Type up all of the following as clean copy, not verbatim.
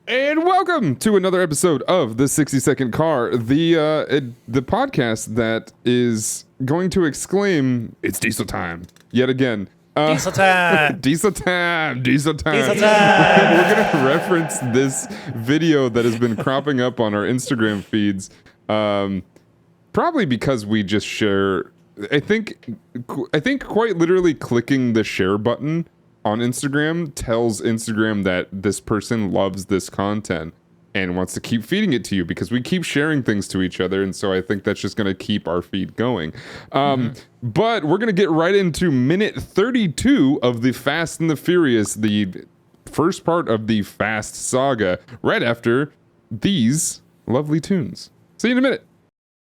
And welcome to another episode of the 60-Second Car, the podcast that is going to exclaim, "It's diesel time!" yet again. Diesel time! Diesel time! Diesel time! Diesel time! We're going to reference this video that has been cropping up on our Instagram feeds, probably because we just share. I think quite literally clicking the share button on Instagram tells Instagram that this person loves this content and wants to keep feeding it to you because we keep sharing things to each other. And so I think that's just going to keep our feed going. But we're going to get right into minute 32 of the Fast and the Furious, the first part of the Fast saga, right after these lovely tunes. See you in a minute.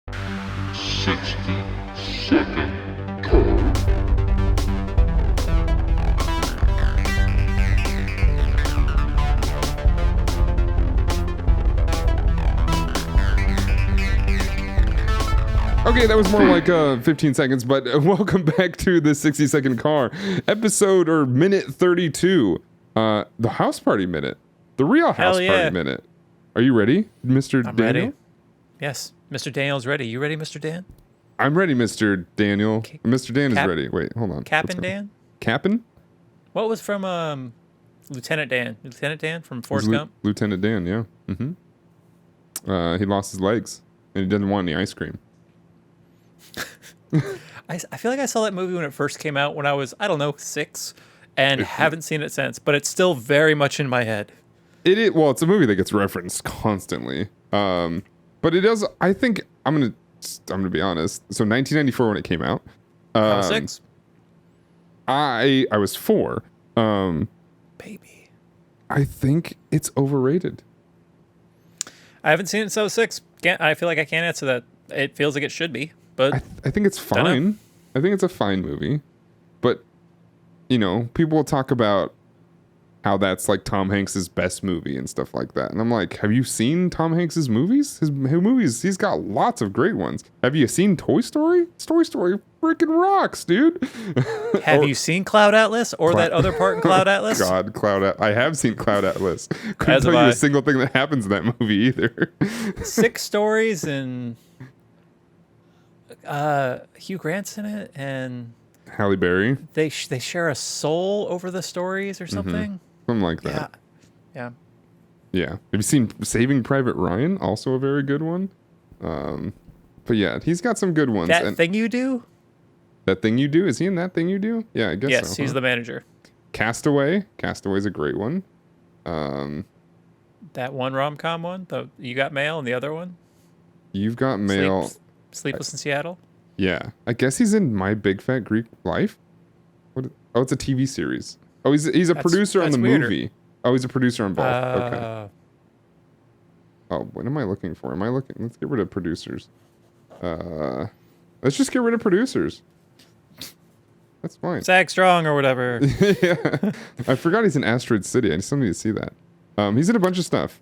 60-second car. Okay, that was more like 15 seconds, but welcome back to the 60-Second Car, episode or minute 32. The house party minute. The real house party minute. Are you ready, Mr. I'm Daniel? ready. Yes, Mr. Daniel's ready. You ready, Mr. Dan? I'm ready, Mr. Daniel. Mr. Dan is ready. Wait, hold on. Cap'n Dan? Cap'n? What was from Lieutenant Dan? Lieutenant Dan from Forrest Gump? Lieutenant Dan, yeah. He lost his legs, and he didn't want any ice cream. I feel like I saw that movie when it first came out when I was, 6, and haven't seen it since, but it's still very much in my head. Well, it's a movie that gets referenced constantly. But it does, I think, I'm gonna be honest. So 1994 when it came out. I was 6. I was 4. Baby. I think it's overrated. I haven't seen it since I was 6. I feel like I can't answer that. It feels like it should be. But I think it's fine. I think it's a fine movie. But, people will talk about how that's like Tom Hanks's best movie and stuff like that. And I'm like, have you seen Tom Hanks's movies? His movies, he's got lots of great ones. Have you seen Toy Story? Toy Story freaking rocks, dude. Have you seen Cloud Atlas or that other part in Cloud Atlas? God, I have seen Cloud Atlas. Couldn't tell you a single thing that happens in that movie either. 6 stories and Hugh Grant's in it, and Halle Berry. They share a soul over the stories or something. Something like that. Yeah. Have you seen Saving Private Ryan? Also a very good one. But yeah, he's got some good ones. That Thing You Do? That Thing You Do? Is he in That Thing You Do? Yeah, I guess so. Yes, he's the manager. Castaway. Castaway's a great one. That one rom-com one? You Got Mail, and the other one? You've Got Mail. Sleepless in Seattle? Yeah. I guess he's in My Big Fat Greek Life? Oh, it's a TV series. Oh, he's a producer on the movie. Oh, he's a producer on both. Okay. Oh, what am I looking for? Let's get rid of producers. Let's just get rid of producers. That's fine. Zach Strong or whatever. Yeah. I forgot he's in Asteroid City. I still need to see that. He's in a bunch of stuff.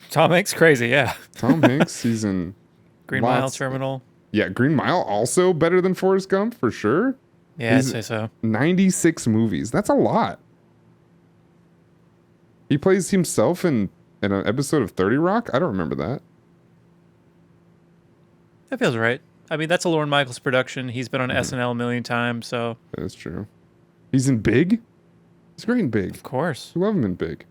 Tom Hanks, crazy, yeah. Tom Hanks, he's in Green Mile Terminal. Yeah, Green Mile, also better than Forrest Gump, for sure. Yeah, I'd say so. 96 movies. That's a lot. He plays himself in an episode of 30 Rock? I don't remember that. That feels right. I mean, that's a Lorne Michaels production. He's been on SNL a million times, so... That is true. He's in Big? He's great in Big. Of course. I love him in Big.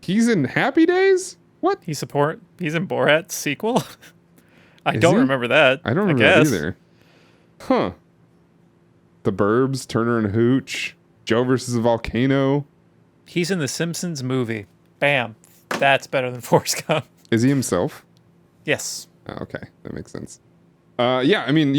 He's in Happy Days? What? He's in Borat's sequel? I don't remember that. I don't remember that either. Huh. The Burbs, Turner and Hooch, Joe versus the Volcano. He's in the Simpsons movie. Bam. That's better than Forrest Gump. Is he himself? Yes. Oh, okay. That makes sense. Yeah, I mean,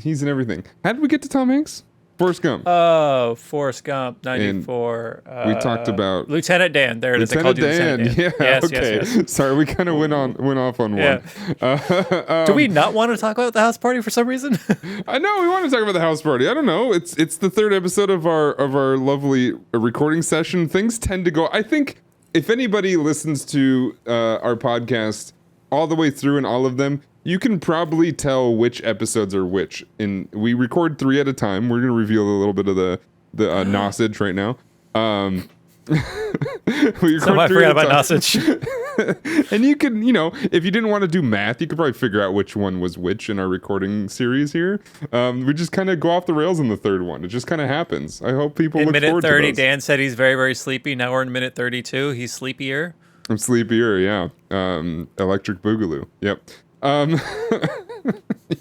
he's in everything. How did we get to Tom Hanks? Forrest Gump. Oh, Forrest Gump, 94. We talked about Lieutenant Dan. There it is. Lieutenant Dan. Yeah. Yes, okay. yes. Sorry, we kind of went off on one. Do we not want to talk about the house party for some reason? I know we want to talk about the house party. I don't know. It's the 3rd episode of our lovely recording session. Things tend to go. I think if anybody listens to our podcast all the way through and all of them, you can probably tell which episodes are which. And we record 3 at a time. We're going to reveal a little bit of the nosage right now. Somehow I forgot about Danotage. And you could, if you didn't want to do math, you could probably figure out which one was which in our recording series here. We just kind of go off the rails in the third one. It just kind of happens. I hope people In look minute forward 30, to those. Dan said he's very, very sleepy. Now we're in minute 32. He's sleepier. I'm sleepier, yeah. Electric Boogaloo. Yep.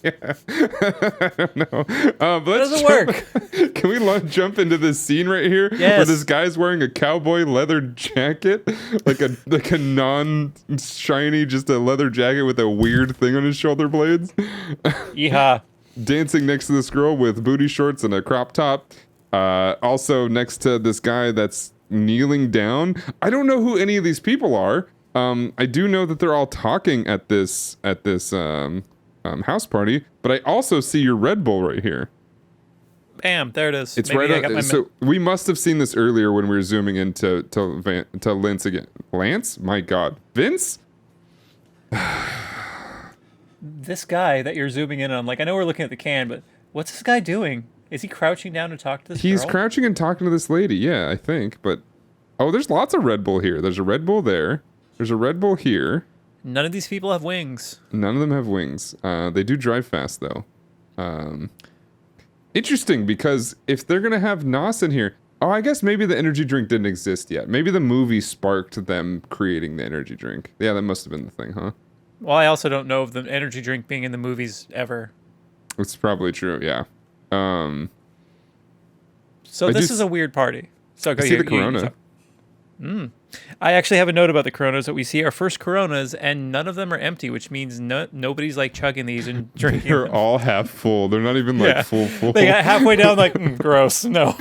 Yeah. I don't know. But let's doesn't work. Can we jump into this scene right here? Yes. Where this guy's wearing a cowboy leather jacket, like a non-shiny, just a leather jacket with a weird thing on his shoulder blades. Yeehaw. Dancing next to this girl with booty shorts and a crop top. Also next to this guy that's kneeling down. I don't know who any of these people are. I do know that they're all talking at this house party, but I also see your Red Bull right here. Bam, there it is. It's Maybe right. So we must have seen this earlier when we were zooming into to Lance again. Lance, my God, Vince. This guy that you're zooming in on, like, I know we're looking at the can, but what's this guy doing? Is he crouching down to talk to this He's girl? crouching and talking to this lady. Yeah, I think. But there's lots of Red Bull here. There's a Red Bull there. There's a Red Bull here. None of these people have wings. None of them have wings. They do drive fast, though. Interesting, because if they're going to have Nos in here... Oh, I guess maybe the energy drink didn't exist yet. Maybe the movie sparked them creating the energy drink. Yeah, that must have been the thing, huh? Well, I also don't know of the energy drink being in the movies ever. It's probably true, yeah. So this is a weird party. So go I see the Corona. I actually have a note about the Coronas that we see our first Coronas, and none of them are empty, which means nobody's like chugging these and drinking. They're them. all half full. They're not even like full. They got halfway down, like gross. No.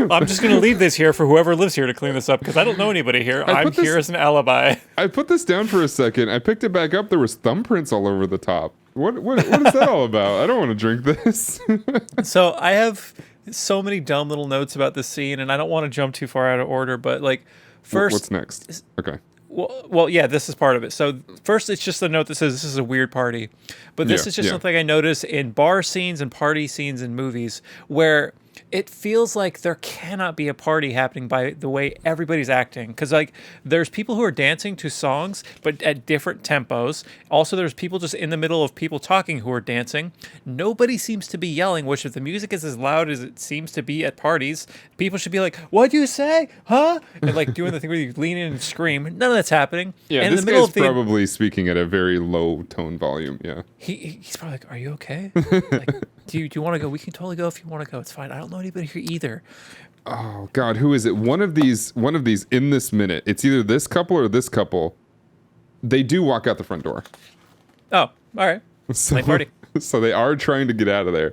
I'm just gonna leave this here for whoever lives here to clean this up because I don't know anybody here. I'm here as an alibi. I put this down for a second. I picked it back up. There was thumbprints all over the top. What is that all about? I don't want to drink this. So I have so many dumb little notes about this scene, and I don't want to jump too far out of order. But like, first, what's next? Okay. Well, yeah, this is part of it. So first, it's just a note that says this is a weird party, but this is just something I notice in bar scenes and party scenes in movies where it feels like there cannot be a party happening by the way everybody's acting. Because like there's people who are dancing to songs, but at different tempos. Also, there's people just in the middle of people talking who are dancing. Nobody seems to be yelling, which if the music is as loud as it seems to be at parties, people should be like, "What'd you say? Huh?" And like doing the thing where you lean in and scream. None of that's happening. Yeah, and this in the middle guy's of probably speaking at a very low tone volume. Yeah. he's probably like, "Are you okay? Like, do you want to go? We can totally go if you want to go. It's fine. I don't know anybody here either." Oh God, who is it? One of these in this minute. It's either this couple or this couple. They do walk out the front door. Oh, all right. Night party. So they are trying to get out of there.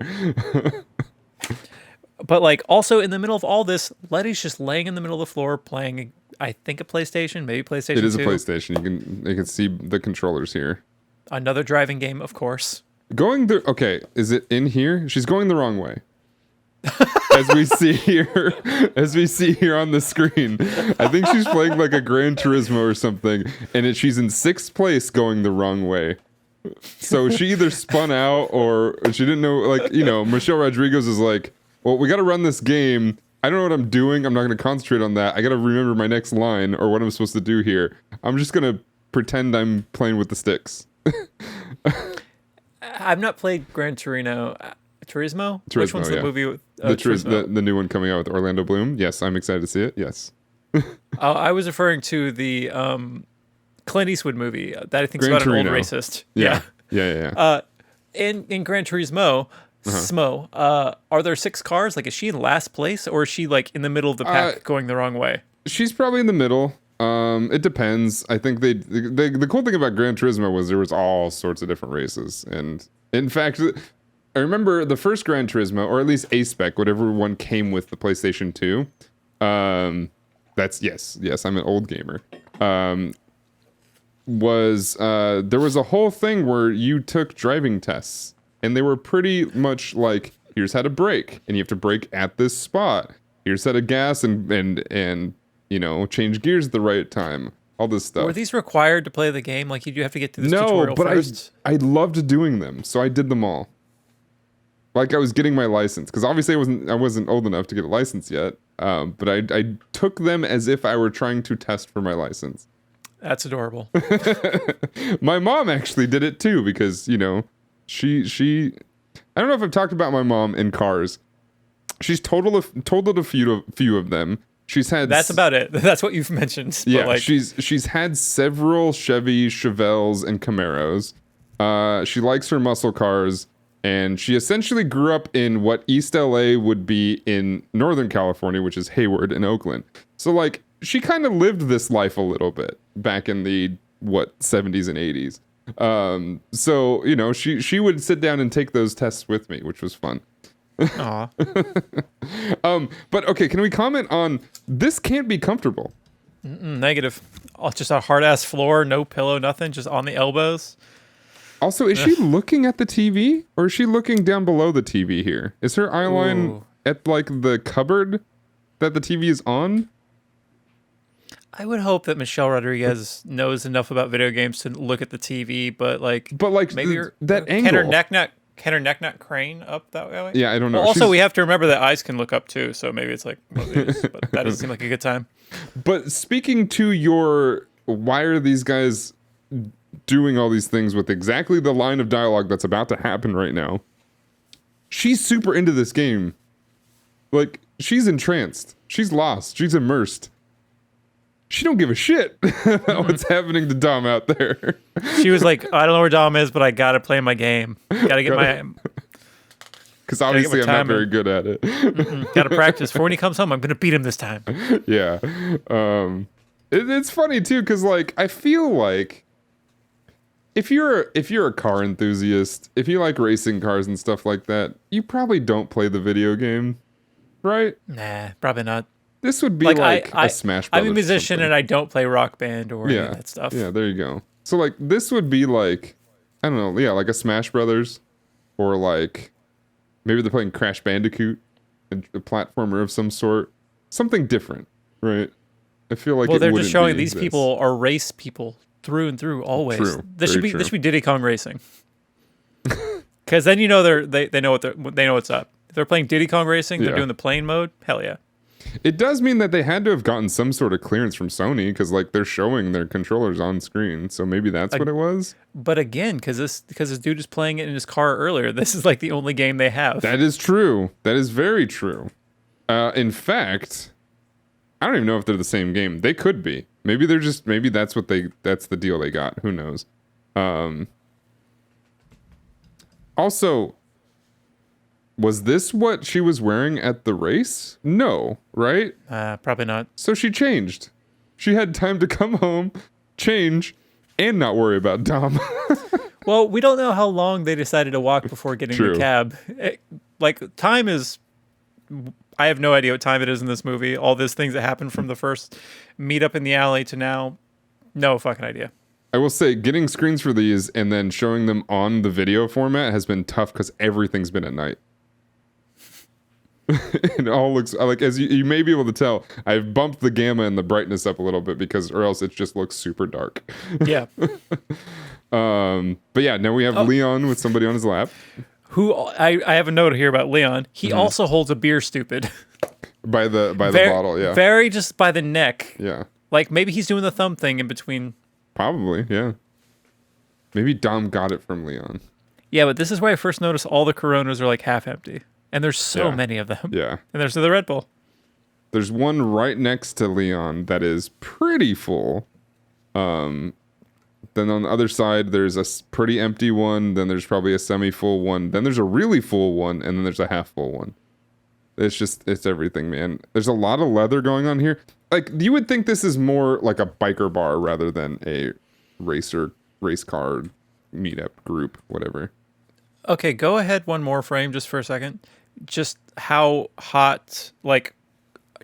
But like also in the middle of all this, Letty's just laying in the middle of the floor playing, I think, a PlayStation, maybe PlayStation 2. It is a PlayStation. You can see the controllers here. Another driving game, of course. Going the okay, is it in here? She's going the wrong way. As we see here on the screen, I think she's playing like a Gran Turismo or something, and she's in sixth place going the wrong way. So she either spun out or she didn't know. Like Michelle Rodriguez is like, "Well, we got to run this game. I don't know what I'm doing. I'm not going to concentrate on that. I got to remember my next line or what I'm supposed to do here. I'm just going to pretend I'm playing with the sticks." I've not played Gran Turismo. Turismo? Which one's the movie with the new one coming out with Orlando Bloom? Yes, I'm excited to see it. Yes. I was referring to the Clint Eastwood movie that I think is Gran about Torino. an old racist. Yeah. In Gran Turismo, are there 6 cars? Like, is she in last place or is she like in the middle of the pack going the wrong way? She's probably in the middle. It depends. I think the cool thing about Gran Turismo was there was all sorts of different races, and in fact, I remember the first Gran Turismo, or at least A-Spec, whatever one came with the PlayStation 2. That's yes, I'm an old gamer. There was a whole thing where you took driving tests, and they were pretty much like, here's how to brake, and you have to brake at this spot. Here's how to gas and change gears at the right time. All this stuff. Were these required to play the game? Like, you do have to get through this tutorial but first? I loved doing them, so I did them all. like I was getting my license, because obviously I wasn't old enough to get a license yet. But I took them as if I were trying to test for my license. That's adorable. My mom actually did it too, because she I don't know if I've talked about my mom in cars. She's totaled a few of them. She's had That's about it. That's what you've mentioned. Yeah, but she's had several Chevelles and Camaros. She likes her muscle cars, and she essentially grew up in what East LA would be in Northern California, which is Hayward and Oakland. So like she kind of lived this life a little bit back in the 70s and 80s. So she would sit down and take those tests with me, which was fun. Aw. But okay, can we comment on this? Can't be comfortable. Negative. Oh, just a hard ass floor, no pillow, nothing, just on the elbows. Also, is she looking at the TV, or is she looking down below the TV here? Is her eye line at like the cupboard that the TV is on? I would hope that Michelle Rodriguez knows enough about video games to look at the TV, but maybe that angle. Can her neck not crane up that way? Yeah, I don't know. Well, also, we have to remember that eyes can look up too, so maybe it's like movies, but that doesn't seem like a good time. But speaking to your, why are these guys doing all these things with exactly the line of dialogue that's about to happen right now? She's super into this game. Like, she's entranced. She's lost. She's immersed. She don't give a shit about what's happening to Dom out there. She was like, I don't know where Dom is, but I gotta play my game. Gotta get my... Because obviously I'm not very good at it. Gotta practice. For when he comes home, I'm gonna beat him this time. Yeah. It's funny too, because like, I feel like if you're a car enthusiast, if you like racing cars and stuff like that, you probably don't play the video game, right? Nah, probably not. This would be like a Smash Brothers. I'm a musician and I don't play Rock Band or any of that stuff. Yeah, there you go. So like this would be like, I don't know, yeah, like a Smash Brothers, or like maybe they're playing Crash Bandicoot, a platformer of some sort, something different, right? I feel like they're just showing these people are race people through and through always. True. This should be Diddy Kong Racing. Because then they know what's up. If they're playing Diddy Kong Racing, they're doing the plane mode. Hell yeah. It does mean that they had to have gotten some sort of clearance from Sony, because like they're showing their controllers on screen, so maybe that's what it was. But again, because this dude is playing it in his car earlier, this is like the only game they have. That is true. That is very true. In fact, I don't even know if they're the same game. They could be. Maybe that's the deal they got. Who knows? Also, was this what she was wearing at the race? No, right? Probably not. So she changed. She had time to come home, change, and not worry about Dom. Well, we don't know how long they decided to walk before getting the cab. Time is... I have no idea what time it is in this movie. All these things that happened from the first meet up in the alley to now, no fucking idea. I will say, getting screens for these and then showing them on the video format has been tough, because everything's been at night. It all looks like, as you may be able to tell, I've bumped the gamma and the brightness up a little bit, or else it just looks super dark. Yeah. But yeah, now we have Leon with somebody on his lap. Who I have a note here about Leon. He also holds a beer, stupid. by the bottle, yeah. Very just by the neck. Yeah. Like maybe he's doing the thumb thing in between. Probably, yeah. Maybe Dom got it from Leon. Yeah, but this is where I first noticed all the Coronas are like half empty. And there's so many of them. Yeah. And there's the Red Bull. There's one right next to Leon that is pretty full. Then on the other side, there's a pretty empty one. Then there's probably a semi-full one. Then there's a really full one. And then there's a half-full one. It's everything, man. There's a lot of leather going on here. Like, you would think this is more like a biker bar rather than a race car meetup group, whatever. Okay, go ahead one more frame just for a second. Just how hot, like,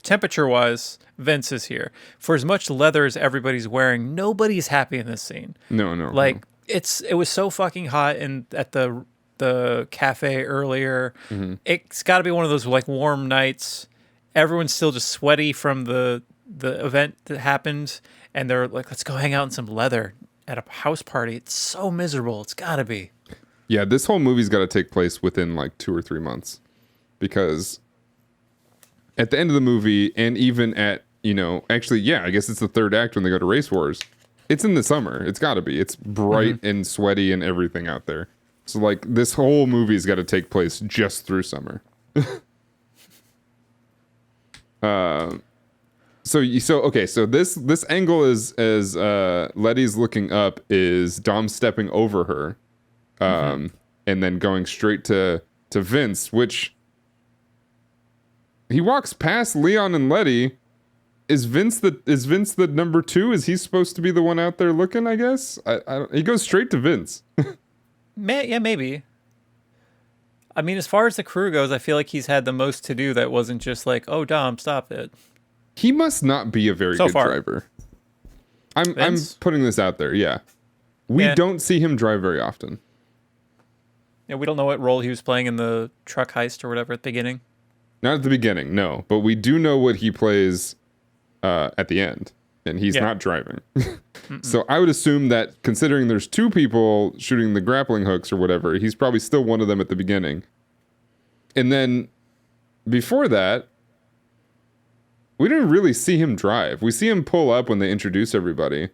temperature-wise, Vince is here. For as much leather as everybody's wearing, nobody's happy in this scene. No. Like, it was so fucking hot at the cafe earlier. Mm-hmm. It's got to be one of those, like, warm nights. Everyone's still just sweaty from the event that happened, and they're like, let's go hang out in some leather at a house party. It's so miserable. It's got to be. Yeah, this whole movie's got to take place within like 2 or 3 months, because at the end of the movie, and even at, actually, yeah, I guess it's the third act when they go to Race Wars. It's in the summer. It's got to be. It's bright and sweaty and everything out there. So like this whole movie's got to take place just through summer. So this angle is as Letty's looking up is Dom stepping over her, and then going straight to Vince, which he walks past Leon and Letty. Is Vince the number 2? Is he supposed to be the one out there looking? I guess he goes straight to Vince. Yeah, maybe. I mean, as far as the crew goes, I feel like he's had the most to do that wasn't just like, oh, Dom, stop it. He must not be a very good driver. I'm putting this out there, yeah. We don't see him drive very often. Yeah, we don't know what role he was playing in the truck heist or whatever at the beginning. Not at the beginning, no. But we do know what he plays at the end. And he's not driving. So I would assume that, considering there's 2 people shooting the grappling hooks or whatever, he's probably still one of them at the beginning. And then before that, we didn't really see him drive. We see him pull up when they introduce everybody.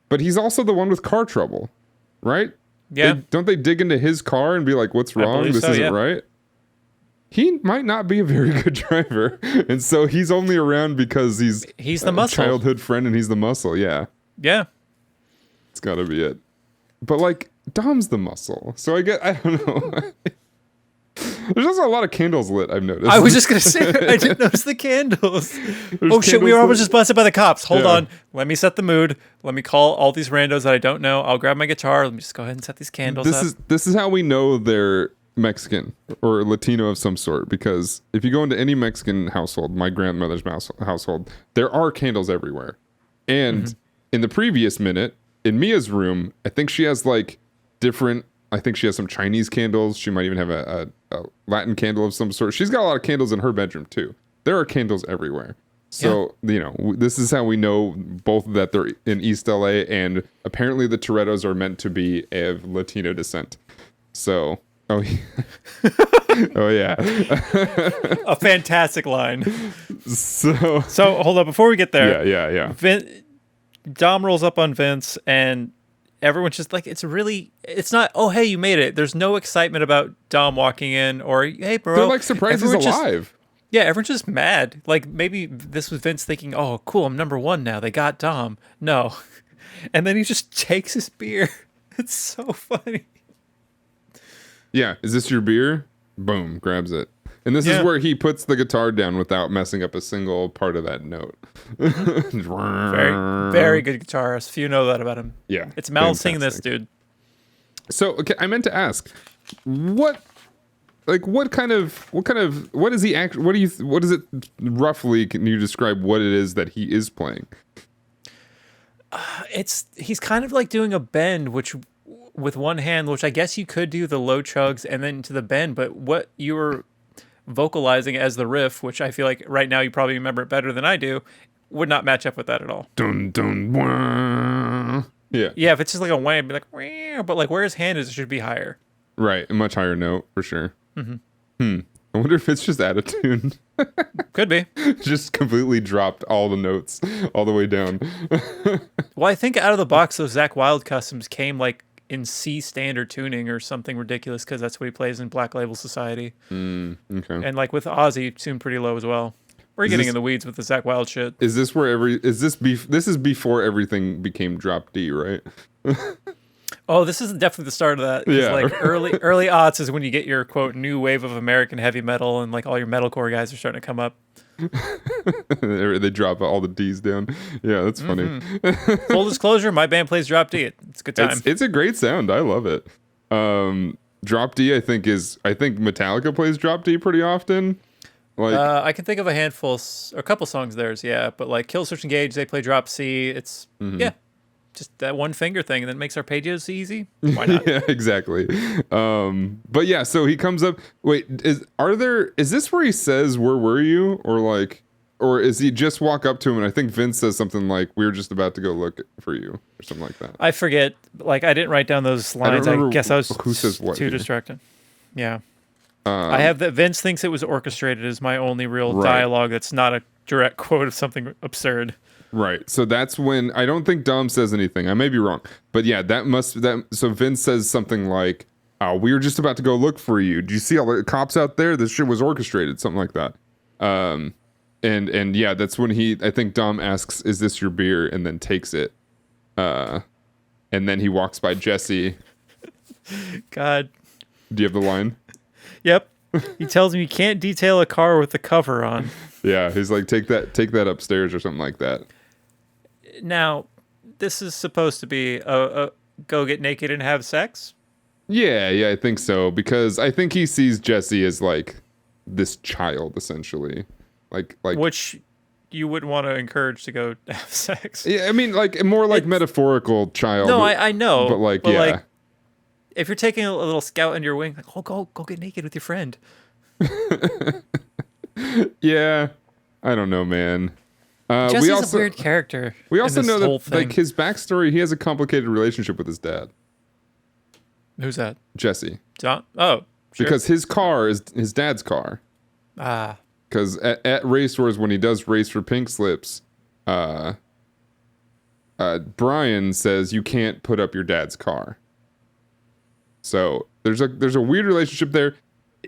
But he's also the one with car trouble, right? Yeah. Don't they dig into his car and be like, what's wrong? This isn't right? He might not be a very good driver. And so he's only around because he's the muscle. Childhood friend, and he's the muscle, yeah. Yeah. It's got to be it. But like, Dom's the muscle. So I don't know. There's also a lot of candles lit, I've noticed. I was just going to say, I didn't notice the candles. Shit, we were almost just busted by the cops. Hold on. Let me set the mood. Let me call all these randos that I don't know. I'll grab my guitar. Let me just go ahead and set these candles up. This is how we know they're Mexican or Latino of some sort, because if you go into any Mexican household, my grandmother's household, there are candles everywhere. And in the previous minute, in Mia's room, I think she has like different, I think she has some Chinese candles. She might even have a Latin candle of some sort. She's got a lot of candles in her bedroom too. There are candles everywhere. So, this is how we know both that they're in East LA, and apparently the Torettos are meant to be of Latino descent. So, oh yeah. A fantastic line. So hold up, before we get there. Yeah. Dom rolls up on Vince, and everyone's just like, it's not, oh, hey, you made it. There's no excitement about Dom walking in, or, hey, bro. They're like surprised he's alive. Everyone's just mad. Like, maybe this was Vince thinking, oh, cool, I'm number 1 now. They got Dom. No. And then he just takes his beer. It's so funny. Yeah, is this your beer? Boom, grabs it. And this is where he puts the guitar down without messing up a single part of that note. Very, very good guitarist. Few know that about him. Yeah. It's Mel singing this, dude. So, okay, I meant to ask, what is it roughly, can you describe what it is that he is playing? He's kind of like doing a bend, which with one hand, which I guess you could do the low chugs and then to the bend, but what you were vocalizing as the riff, which I feel like right now you probably remember it better than I do, would not match up with that at all. Dun dun wah. Yeah. Yeah, if it's just like a wah, it'd be like wah, but like where his hand is, it should be higher. Right, a much higher note for sure. I wonder if it's just out of tune. Could be. Just completely dropped all the notes all the way down. Well, I think out of the box, those Zakk Wylde customs came like in C standard tuning or something ridiculous, because that's what he plays in Black Label Society. Okay. And like with Ozzy, tuned pretty low as well. We're getting in the weeds with the Zakk Wylde shit. Is this where this is before everything became drop D, right? Oh, this is definitely the start of that. Yeah. Like early aughts is when you get your quote new wave of American heavy metal, and like all your metalcore guys are starting to come up. They drop all the D's down. Yeah, that's funny. Full disclosure, my band plays drop D. It's a good time. It's a great sound. I love it. Drop D, I think Metallica plays drop D pretty often. Like I can think of a handful or a couple songs theirs, yeah. But like Killswitch Engage, they play drop C. It's just that one finger thing, and then makes arpeggios easy. Why not? Yeah, exactly. But yeah, so he comes up. Wait, is this where he says, "Where were you?" Or like, or is he just walk up to him? And I think Vince says something like, "We were just about to go look for you," or something like that. I forget. Like, I didn't write down those lines. I guess I was who says what too here. distracted. Yeah. I have that Vince thinks it was orchestrated is my only real dialogue that's not a direct quote of something absurd. Right. So that's when I don't think Dom says anything. I may be wrong. But yeah, so Vince says something like, we were just about to go look for you. Do you see all the cops out there? This shit was orchestrated, something like that. And yeah, that's when I think Dom asks, "Is this your beer?" and then takes it. And then he walks by Jesse. God. Do you have the line? Yep. He tells me you can't detail a car with the cover on. Yeah, he's like, take that upstairs or something like that. Now, this is supposed to be a go get naked and have sex? Yeah, I think so, because I think he sees Jesse as like this child essentially. Like which you wouldn't want to encourage to go have sex. Yeah, I mean like more like metaphorical child. No, I know. But like if you're taking a little scout under your wing, like, go get naked with your friend. Yeah, I don't know, man. Jesse's a weird character. We also know that thing. like his backstory, he has a complicated relationship with his dad. Who's that? Jesse. John? Oh, sure. Because his car is his dad's car. Ah. Because at race wars, when he does race for pink slips, Brian says you can't put up your dad's car. So there's a weird relationship there.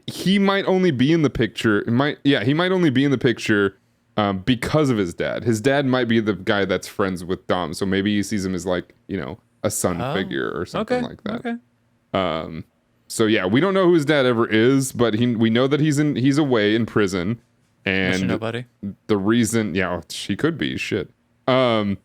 He might only be in the picture. He might only be in the picture because of his dad. His dad might be the guy that's friends with Dom. So maybe he sees him as like, a son figure or something like that. Okay. So yeah, we don't know who his dad ever is, but we know that he's away in prison. And nobody. The reason, she could be shit. But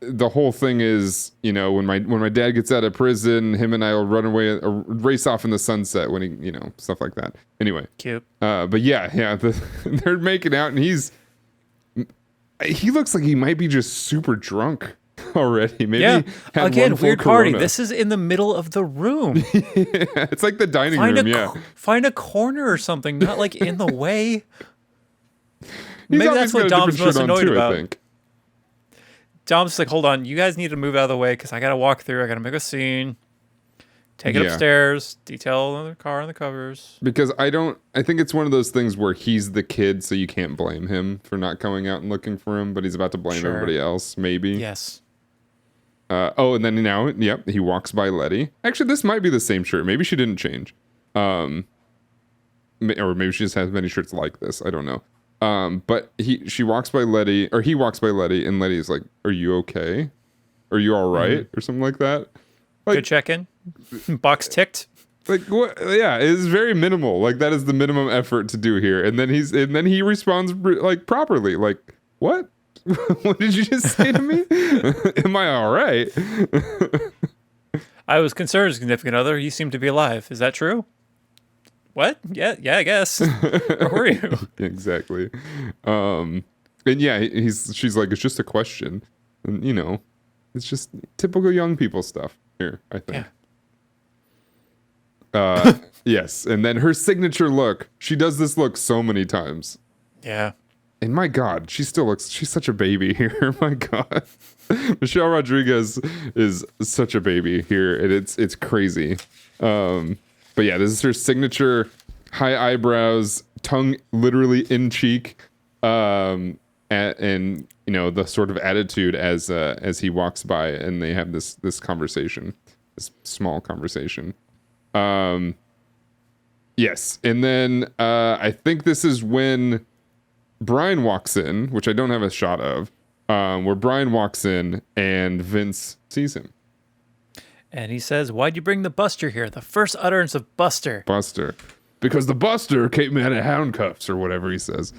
the whole thing is, when my dad gets out of prison, him and I will run away, race off in the sunset when he, stuff like that. Anyway, cute. But yeah, they're making out, and he looks like he might be just super drunk already. Maybe had again, one full weird party. Corona. This is in the middle of the room. It's like the dining room. Find a corner or something, not like in the way. He's Maybe always that's what got a Dom's different most shirt on annoyed too, about. I think. Dom's like, hold on, you guys need to move out of the way because I got to walk through. I got to make a scene. Take it upstairs. Detail another car on the covers. Because I think it's one of those things where he's the kid, so you can't blame him for not coming out and looking for him, but he's about to blame everybody else, maybe. Yes. And then now, he walks by Letty. Actually, this might be the same shirt. Maybe she didn't change. Or maybe she just has many shirts like this. I don't know. But he walks by Letty, and Letty is like, "Are you okay? Are you all right?" Or something like that. Like, good check-in. Box ticked. Like what? Yeah, it's very minimal. Like that is the minimum effort to do here. And then he responds like properly. Like, what? What did you just say to me? Am I all right? I was concerned, significant other. You seem to be alive. Is that true? What? Yeah, I guess. Where were you? Exactly. And yeah, she's like, it's just a question. And it's just typical young people stuff here, I think. Yeah. Yes. And then her signature look, she does this look so many times. Yeah. And my God, she's such a baby here. My God. Michelle Rodriguez is such a baby here. And it's crazy. But yeah, this is her signature high eyebrows, tongue literally in cheek, and the sort of attitude as he walks by and they have this conversation, this small conversation. Yes, and then I think this is when Brian walks in, which I don't have a shot of, where Brian walks in and Vince sees him. And he says, "Why'd you bring the Buster here?" The first utterance of Buster. Because the Buster came out of handcuffs or whatever he says.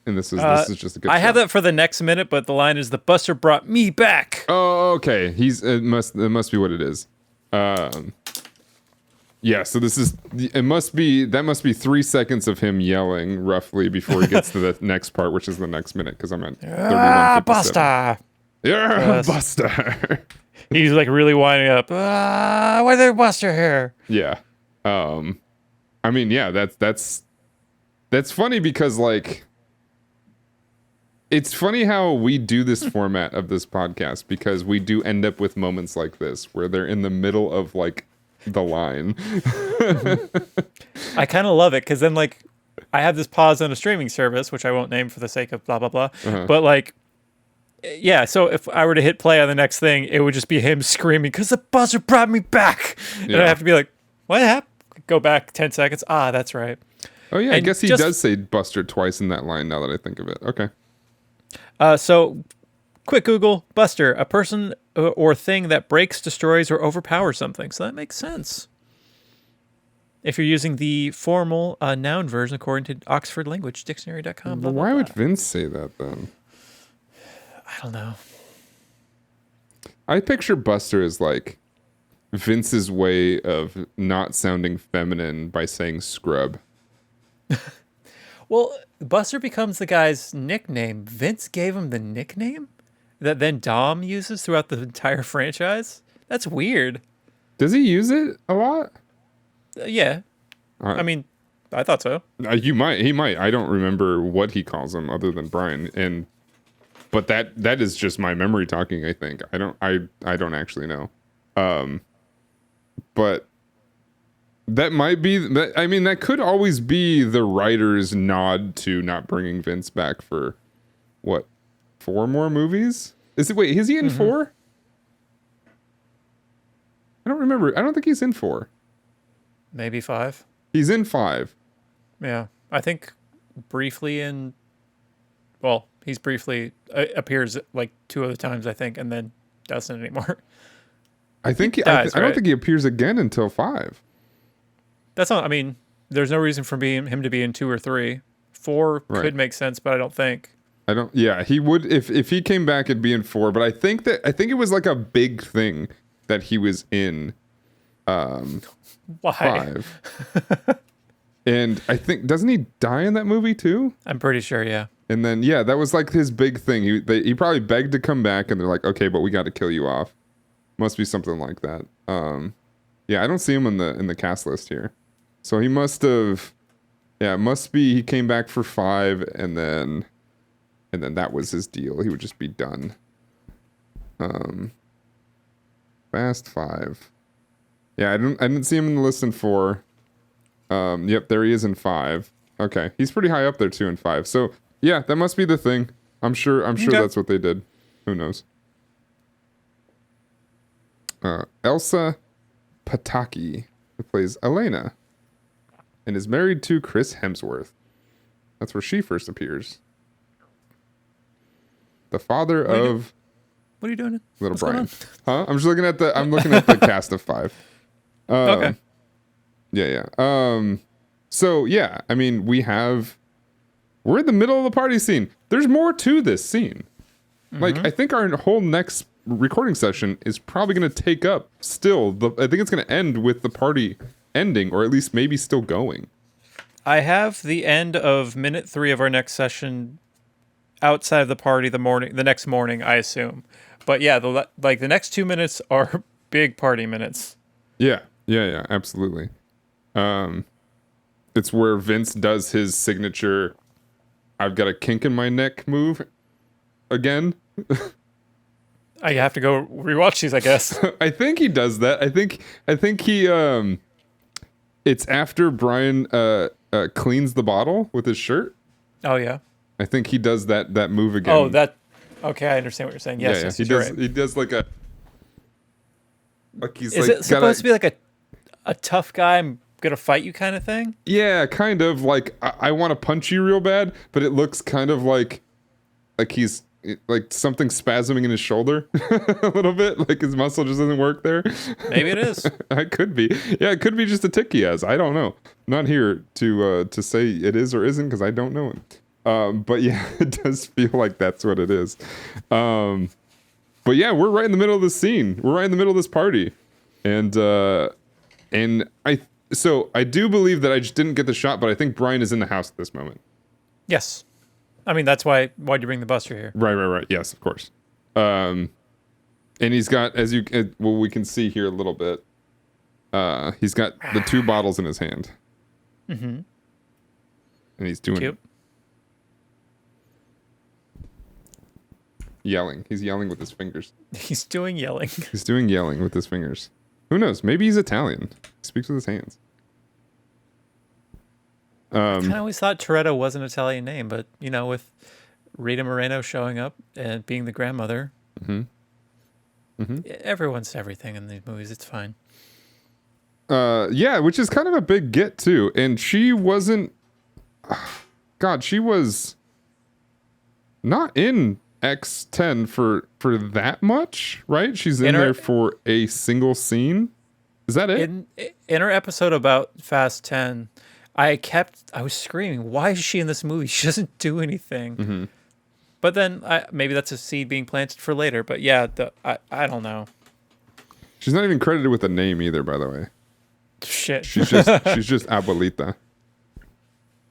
And this is just a good. I have that for the next minute, but the line is, "The Buster brought me back." Oh, okay. It must be what it is. Yeah. So that must be 3 seconds of him yelling roughly before he gets to the next part, which is the next minute. Because I'm at 31:57. Buster. Yeah, Buster. He's like really winding up. Why is there Buster here? Yeah. I mean, yeah, that's That's funny because like it's funny how we do this format of this podcast because we do end up with moments like this where they're in the middle of like the line. I kind of love it because then like I have this pause on a streaming service, which I won't name for the sake of blah blah blah. But like, yeah. So if I were to hit play on the next thing, it would just be him screaming because the buzzer brought me back, and I have to be like, what happened? Go back 10 seconds. Ah, that's right. Oh yeah, And I guess he does say Buster twice in that line now that I think of it. Okay. So, quick Google, Buster, a person or thing that breaks, destroys, or overpowers something. So that makes sense. If you're using the formal noun version according to Oxford Language Dictionary.com. But why would Vince say that then? I don't know. I picture Buster as like Vince's way of not sounding feminine by saying scrub. Well, Buster becomes the guy's nickname. Vince gave him the nickname that then Dom uses throughout the entire franchise. That's weird. Does he use it a lot? Yeah. I mean, I thought so. He might. I don't remember what he calls him other than Brian. But that is just my memory talking, I think. I don't actually know. But that might be, I mean, that could always be the writer's nod to not bringing Vince back for, what, 4 more movies? Is he in 4? I don't remember. I don't think he's in 4. Maybe 5. He's in 5. Yeah. I think briefly in, well, he's briefly appears like 2 other times, I think, and then doesn't anymore. I think He dies, I don't right? think he appears again until 5. That's not, I mean, there's no reason for him to be in 2 or 3. 4 could make sense, but I don't think. Yeah, he would if he came back it'd be in 4, but I think it was like a big thing that he was in Why? 5. And I think doesn't he die in that movie too? I'm pretty sure, yeah. And then yeah, that was like his big thing. He probably begged to come back and they're like, "Okay, but we got to kill you off." Must be something like that. Yeah, I don't see him in the cast list here. So he must have, yeah, it must be he came back for 5 and then that was his deal. He would just be done. Fast 5. Yeah, I didn't see him in the list in 4. Yep, there he is in 5. Okay, he's pretty high up there too in 5. So yeah, that must be the thing. I'm sure Okay. that's what they did. Who knows? Elsa Pataki, who plays Elena, and is married to Chris Hemsworth. That's where she first appears. The father of What are you doing? little What's going Brian. on? Huh? I'm looking at the cast of 5. Okay. Yeah. So yeah, I mean, we're in the middle of the party scene. There's more to this scene. Like, I think our whole next recording session is probably going to take up I think it's going to end with the party ending, or at least maybe still going. I have the end of minute 3 of our next session outside of the party the next morning, I assume. But yeah, the next 2 minutes are big party minutes. Yeah, absolutely. It's where Vince does his signature "I've got a kink in my neck" move again. I have to go rewatch these, I guess. I think he does that. I think he it's after Brian cleans the bottle with his shirt. Oh yeah. I think he does that move again. Oh, okay, I understand what you're saying. Yes, yes, he you're does. right. He does like he's Is like it supposed to be like a tough guy, I'm gonna fight you kind of thing? Yeah, kind of like I want to punch you real bad, but it looks kind of like he's like something spasming in his shoulder a little bit, like his muscle just doesn't work there. Maybe it is. It could be. Yeah, it could be just a tick he has. I don't know. Not here to say it is or isn't because I don't know him. But yeah, it does feel like that's what it is. But yeah, we're right in the middle of this scene. We're right in the middle of this party, and I do believe that I just didn't get the shot, but I think Brian is in the house at this moment. Yes. I mean, that's why'd you bring the Buster here? Right. Yes, of course. And he's got, we can see here a little bit. He's got the 2 bottles in his hand. Mm-hmm. and he's doing Cute. yelling. He's yelling with his fingers. He's doing yelling. He's doing yelling with his fingers. Who knows? Maybe he's Italian. He speaks with his hands. I kind of always thought Toretto was an Italian name, but with Rita Moreno showing up and being the grandmother, everyone's everything in these movies. It's fine. Yeah, which is kind of a big get too. And she wasn't. God, she was not in X10 for that much, right? She's in there for a single scene. Is that it? In her episode about Fast 10, I was screaming, why is she in this movie? She doesn't do anything. But then maybe that's a seed being planted for later. But yeah, I don't know. She's not even credited with a name either, by the way. Shit. She's just abuelita,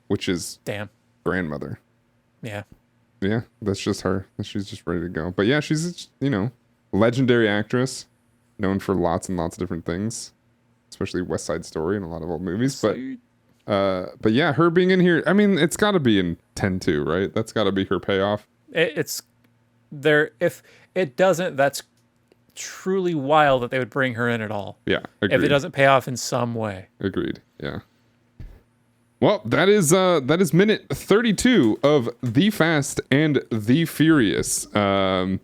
which is grandmother. Yeah. Yeah, that's just her. She's just ready to go. But yeah, she's legendary actress, known for lots and lots of different things, especially West Side Story and a lot of old movies. But yeah, her being in here, I mean, it's got to be in 10-2, right? That's got to be her payoff. It's there. If it doesn't, that's truly wild that they would bring her in at all. Yeah, agreed. If it doesn't pay off in some way. Agreed. Yeah. Well, that is minute 32 of The Fast and the Furious. I'm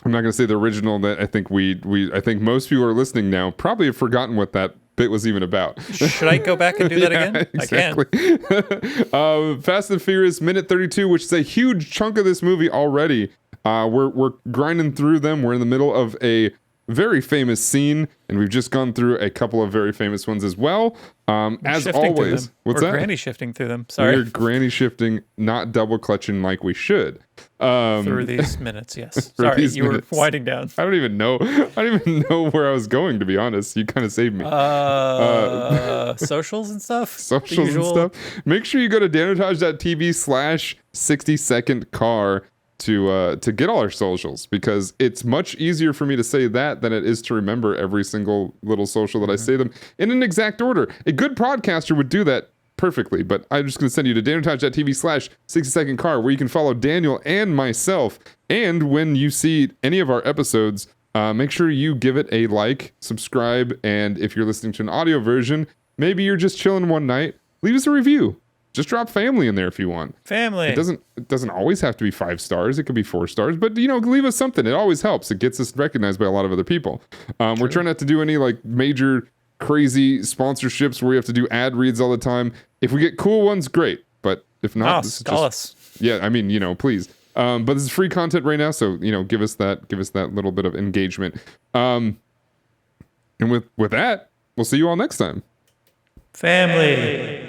not gonna say the original. That I think I think most people are listening now probably have forgotten what that bit was even about. Should I go back and do that again? Exactly. I can. Fast and Furious minute 32, which is a huge chunk of this movie already. We're grinding through them. We're in the middle of a very famous scene, and we've just gone through a couple of very famous ones as well. As always, what's that? We're granny shifting through them. Sorry, we're granny shifting, not double clutching like we should. Through these minutes, yes. Sorry, you were winding down. I don't even know where I was going, to be honest. You kind of saved me. Socials and stuff. Socials and stuff. Make sure you go to danotage.tv/60second-car to get all our socials, because it's much easier for me to say that than it is to remember every single little social that I say them in an exact order. A good podcaster would do that perfectly, but I'm just going to send you to danotage.tv/60second-car, where you can follow Daniel and myself. And when you see any of our episodes, make sure you give it a like, subscribe, and if you're listening to an audio version, maybe you're just chilling one night, leave us a review. Just drop family in there if you want. Family. It doesn't always have to be 5 stars. It could be 4 stars, but leave us something. It always helps. It gets us recognized by a lot of other people. We're trying not to do any major crazy sponsorships where we have to do ad reads all the time. If we get cool ones, great. But if not, call us. Yeah, I mean, please. But this is free content right now, so give us that little bit of engagement. And with that, we'll see you all next time. Family.